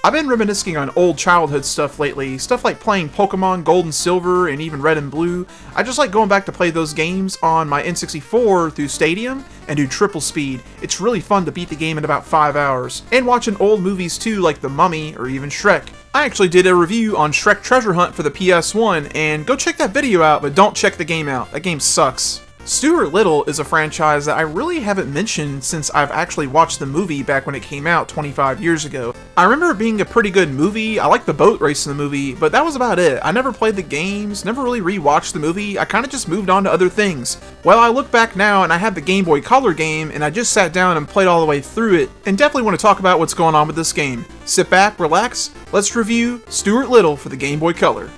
I've been reminiscing on old childhood stuff lately, stuff like playing Pokemon Gold and Silver and even Red and Blue. I just like going back to play those games on my N64 through Stadium and do triple speed. It's really fun to beat the game in about 5 hours. And watching old movies too, like The Mummy or even Shrek. I actually did a review on Shrek Treasure Hunt for the PS1, and go check that video out, but don't check the game out. That game sucks. Stuart Little is a franchise that I really haven't mentioned since I've actually watched the movie back when it came out 25 years ago. I remember it being a pretty good movie. I liked the boat race in the movie, but that was about it. I never played the games, never really rewatched the movie. I kind of just moved on to other things. Well, I look back now and I had the Gameboy Color game, and I just sat down and played all the way through it, and definitely want to talk about what's going on with this game. Sit back, relax, let's review Stuart Little for the Gameboy Color.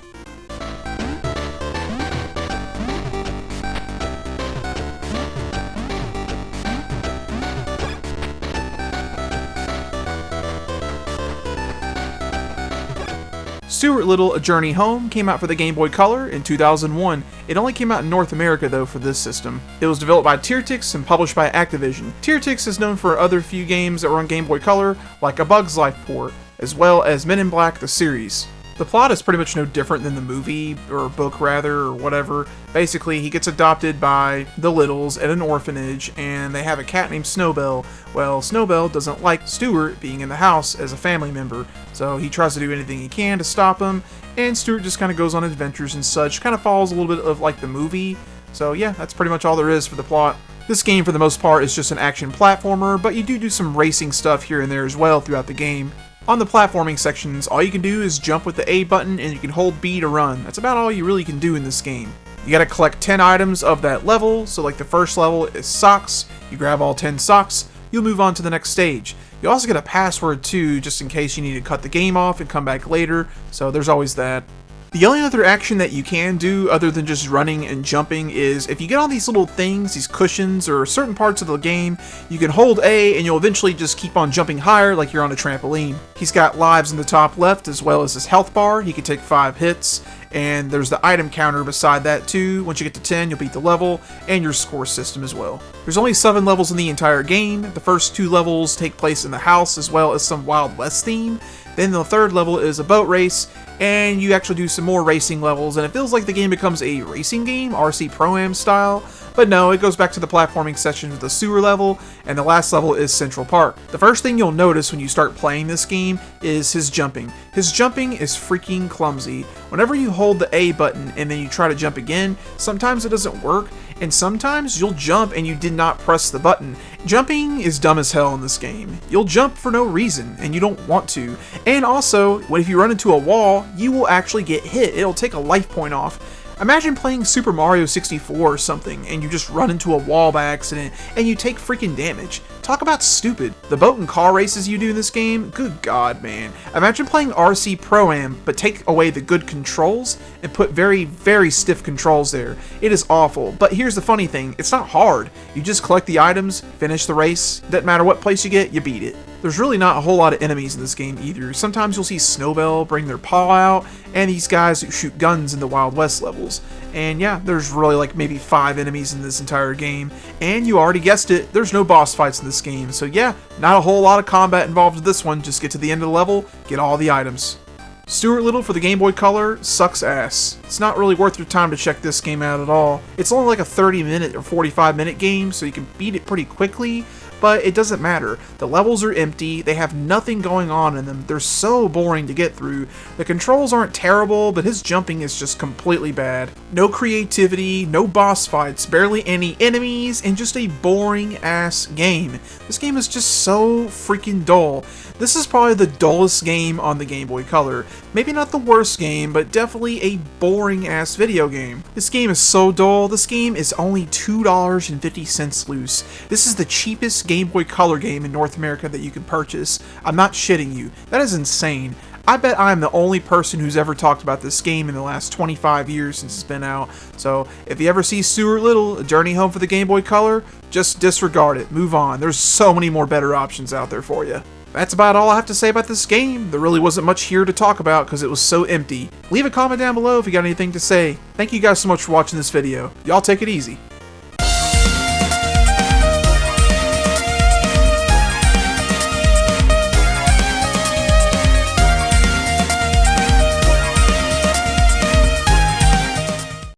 Stuart Little: A Journey Home came out for the Game Boy Color in 2001. It only came out in North America though for this system. It was developed by Tiertix and published by Activision. Tiertix is known for other few games that were on Game Boy Color, like A Bug's Life port, as well as Men in Black the series. The plot is pretty much no different than the movie, or book rather, or whatever. Basically, he gets adopted by the Littles at an orphanage, and they have a cat named Snowbell. Well, Snowbell doesn't like Stuart being in the house as a family member, so he tries to do anything he can to stop him, and Stuart just kind of goes on adventures and such, kind of follows a little bit of like the movie. So yeah, that's pretty much all there is for the plot. This game, for the most part, is just an action platformer, but you do some racing stuff here and there as well throughout the game. On the platforming sections, all you can do is jump with the A button and you can hold B to run. That's about all you really can do in this game. You gotta collect 10 items of that level, so like the first level is socks. You grab all 10 socks, you'll move on to the next stage. You also get a password too, just in case you need to cut the game off and come back later, so there's always that. The only other action that you can do other than just running and jumping is if you get on these little things, these cushions, or certain parts of the game, you can hold A and you'll eventually just keep on jumping higher like you're on a trampoline. He's got lives in the top left as well as his health bar. He can take 5 hits, and there's the item counter beside that too. Once you get to 10, you'll beat the level, and your score system as well. There's only 7 levels in the entire game. The first 2 levels take place in the house as well as some Wild West theme. Then the third level is a boat race, and you actually do some more racing levels, and it feels like the game becomes a racing game, RC Pro-Am style, but no, it goes back to the platforming section with the sewer level, and the last level is Central Park. The first thing you'll notice when you start playing this game is his jumping. His jumping is freaking clumsy. Whenever you hold the A button and then you try to jump again, sometimes it doesn't work, and sometimes you'll jump and you did not press the button. Jumping is dumb as hell in this game. You'll jump for no reason, and you don't want to. And also, if you run into a wall, you will actually get hit. It'll take a life point off. Imagine playing Super Mario 64 or something, and you just run into a wall by accident, and you take freaking damage. Talk about stupid. The boat and car races you do in this game, good god, man. Imagine playing RC Pro-Am, but take away the good controls, and put very, very stiff controls there. It is awful, but here's the funny thing, it's not hard. You just collect the items, finish the race, doesn't matter what place you get, you beat it. There's really not a whole lot of enemies in this game either. Sometimes you'll see Snowbell bring their paw out, and these guys who shoot guns in the Wild West levels. And yeah, there's really like maybe 5 enemies in this entire game. And you already guessed it, there's no boss fights in this game. So yeah, not a whole lot of combat involved with this one. Just get to the end of the level, get all the items. Stuart Little for the Game Boy Color sucks ass. It's not really worth your time to check this game out at all. It's only like a 30-minute or 45-minute game, so you can beat it pretty quickly, but it doesn't matter. The levels are empty, they have nothing going on in them, they're so boring to get through. The controls aren't terrible, but his jumping is just completely bad. No creativity, no boss fights, barely any enemies, and just a boring ass game. This game is just so freaking dull. This is probably the dullest game on the Game Boy Color. Maybe not the worst game, but definitely a boring ass video game. This game is so dull. This game is only $2.50 loose. This is the cheapest Game Boy Color game in North America that you can purchase. I'm not shitting you. That is insane. I bet I'm the only person who's ever talked about this game in the last 25 years since it's been out. So if you ever see Stuart Little, A Journey Home for the Game Boy Color, just disregard it. Move on. There's so many more better options out there for you. That's about all I have to say about this game. There really wasn't much here to talk about because it was so empty. Leave a comment down below if you got anything to say. Thank you guys so much for watching this video. Y'all take it easy.